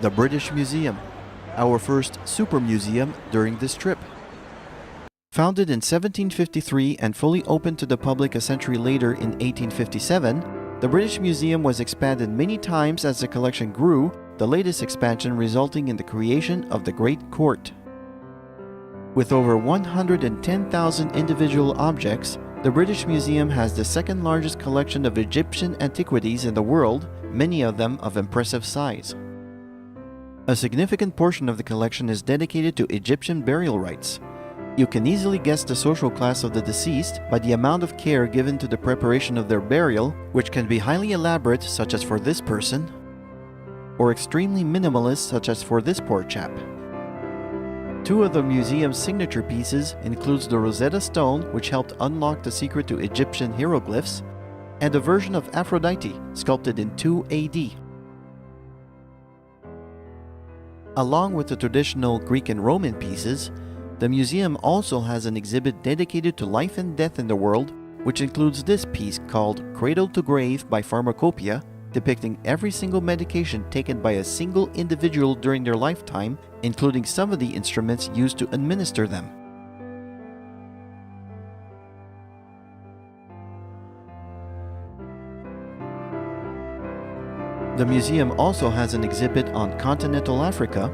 The British Museum, our first super museum during this trip. Founded in 1753 and fully opened to the public a century later in 1857, the British Museum was expanded many times as the collection grew, the latest expansion resulting in the creation of the Great Court. With over 110,000 individual objects, the British Museum has the second largest collection of Egyptian antiquities in the world, many of them of impressive size. A significant portion of the collection is dedicated to Egyptian burial rites. You can easily guess the social class of the deceased by the amount of care given to the preparation of their burial, which can be highly elaborate, such as for this person, or extremely minimalist, such as for this poor chap. Two of the museum's signature pieces includes the Rosetta Stone, which helped unlock the secret to Egyptian hieroglyphs, and a version of Aphrodite, sculpted in 2 AD. Along with the traditional Greek and Roman pieces, the museum also has an exhibit dedicated to life and death in the world, which includes this piece called Cradle to Grave by Pharmacopoeia, depicting every single medication taken by a single individual during their lifetime, including some of the instruments used to administer them. The museum also has an exhibit on continental Africa,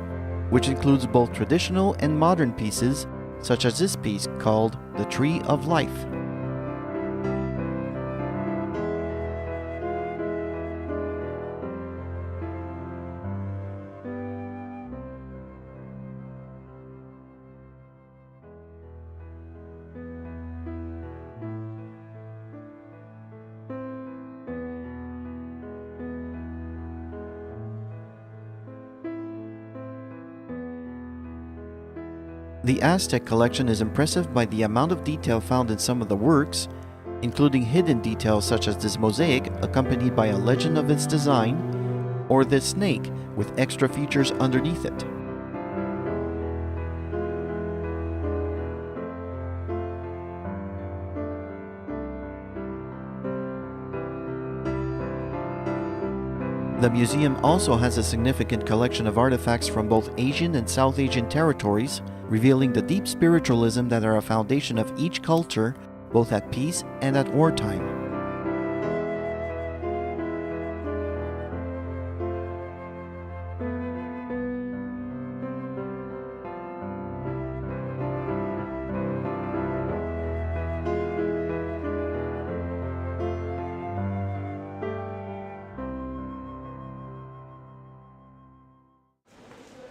which includes both traditional and modern pieces, such as this piece called The Tree of Life. The Aztec collection is impressive by the amount of detail found in some of the works, including hidden details such as this mosaic accompanied by a legend of its design, or this snake with extra features underneath it. The museum also has a significant collection of artifacts from both Asian and South Asian territories, revealing the deep spiritualism that are a foundation of each culture, both at peace and at wartime.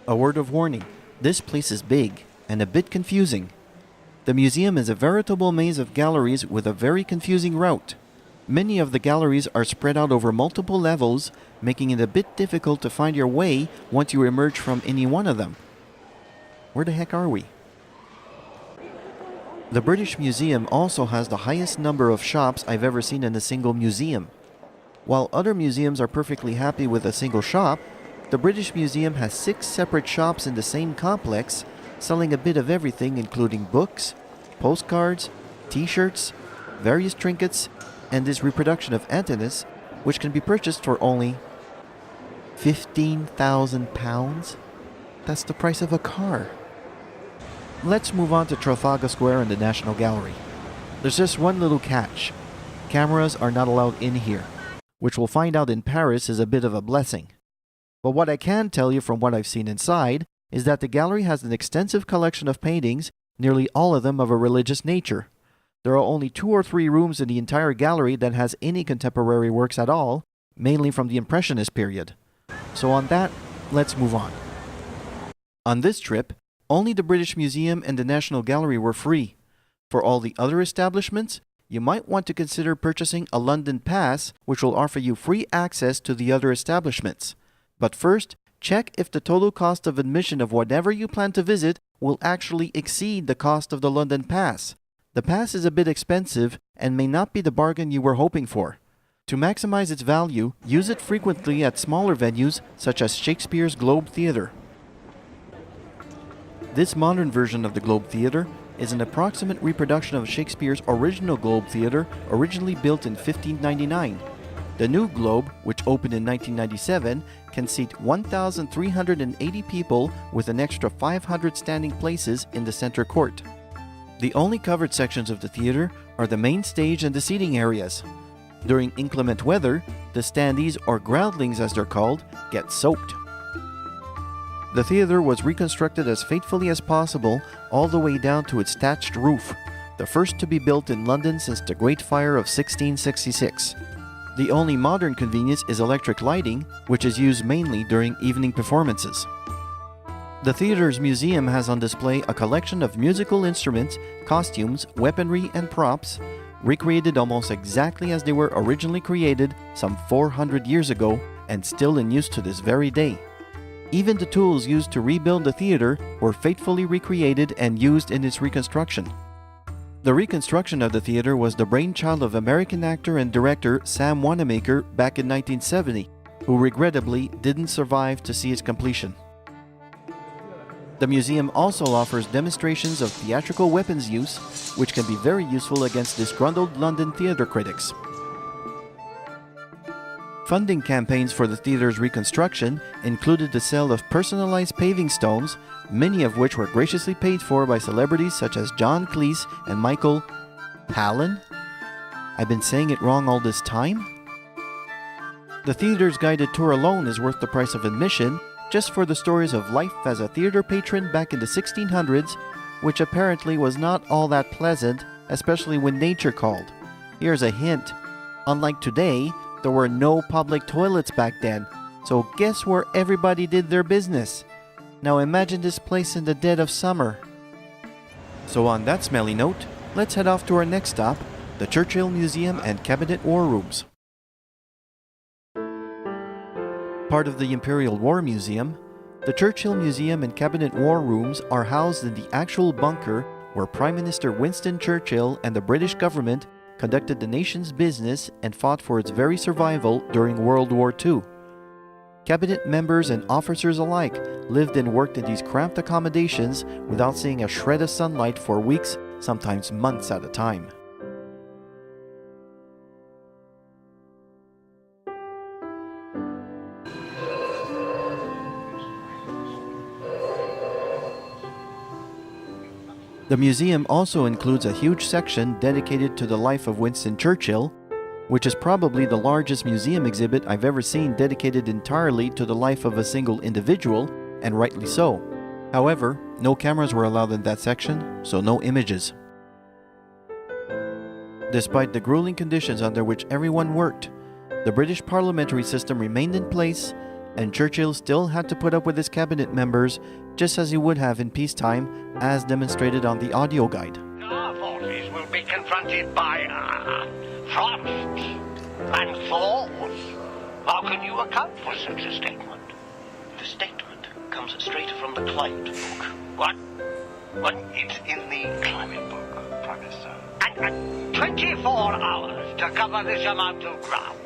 A word of warning, this place is big and a bit confusing. The museum is a veritable maze of galleries with a very confusing route. Many of the galleries are spread out over multiple levels, making it a bit difficult to find your way once you emerge from any one of them. Where the heck are we? The British Museum also has the highest number of shops I've ever seen in a single museum. While other museums are perfectly happy with a single shop, the British Museum has 6 separate shops in the same complex, selling a bit of everything including books, postcards, t-shirts, various trinkets, and this reproduction of Antinous, which can be purchased for only £15,000. That's the price of a car. Let's move on to Trafalgar Square and the National Gallery. There's just one little catch. Cameras are not allowed in here, which we'll find out in Paris is a bit of a blessing. But what I can tell you from what I've seen inside is that the gallery has an extensive collection of paintings, nearly all of them of a religious nature. There are only 2 or 3 rooms in the entire gallery that has any contemporary works at all, mainly from the Impressionist period. So on that, let's move on. On this trip, only the British Museum and the National Gallery were free. For all the other establishments, you might want to consider purchasing a London Pass, which will offer you free access to the other establishments. But first, check if the total cost of admission of whatever you plan to visit will actually exceed the cost of the London Pass. The pass is a bit expensive and may not be the bargain you were hoping for. To maximize its value, use it frequently at smaller venues such as Shakespeare's Globe Theatre. This modern version of the Globe Theatre is an approximate reproduction of Shakespeare's original Globe Theatre, originally built in 1599. The new Globe, which opened in 1997, can seat 1,380 people with an extra 500 standing places in the center court. The only covered sections of the theater are the main stage and the seating areas. During inclement weather, the standees, or groundlings as they're called, get soaked. The theater was reconstructed as faithfully as possible all the way down to its thatched roof, the first to be built in London since the Great Fire of 1666. The only modern convenience is electric lighting, which is used mainly during evening performances. The theater's museum has on display a collection of musical instruments, costumes, weaponry, and props, recreated almost exactly as they were originally created some 400 years ago and still in use to this very day. Even the tools used to rebuild the theater were faithfully recreated and used in its reconstruction. The reconstruction of the theater was the brainchild of American actor and director Sam Wanamaker back in 1970, who regrettably didn't survive to see its completion. The museum also offers demonstrations of theatrical weapons use, which can be very useful against disgruntled London theater critics. Funding campaigns for the theater's reconstruction included the sale of personalized paving stones, many of which were graciously paid for by celebrities such as John Cleese and Michael Palin? I've been saying it wrong all this time? The theater's guided tour alone is worth the price of admission, just for the stories of life as a theater patron back in the 1600s, which apparently was not all that pleasant, especially when nature called. Here's a hint. Unlike today, there were no public toilets back then, so guess where everybody did their business? Now imagine this place in the dead of summer. So on that smelly note, let's head off to our next stop, the Churchill Museum and Cabinet War Rooms. Part of the Imperial War Museum, the Churchill Museum and Cabinet War Rooms are housed in the actual bunker where Prime Minister Winston Churchill and the British government conducted the nation's business and fought for its very survival during World War II. Cabinet members and officers alike lived and worked in these cramped accommodations without seeing a shred of sunlight for weeks, sometimes months at a time. The museum also includes a huge section dedicated to the life of Winston Churchill, which is probably the largest museum exhibit I've ever seen dedicated entirely to the life of a single individual, and rightly so. However, no cameras were allowed in that section, so no images. Despite the grueling conditions under which everyone worked, the British parliamentary system remained in place, and Churchill still had to put up with his cabinet members just as he would have in peacetime, as demonstrated on the audio guide. Our forces will be confronted by frosts and thaws. How can you account for such a statement? The statement comes straight from the climate book. What? It's in the climate book, Prime Minister. And 24 hours to cover this amount of ground.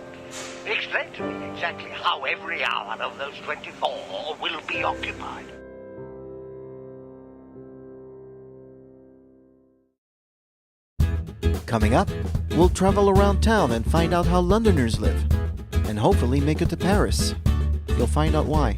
Explain to me exactly how every hour of those 24 will be occupied. Coming up, we'll travel around town and find out how Londoners live, and hopefully make it to Paris. You'll find out why.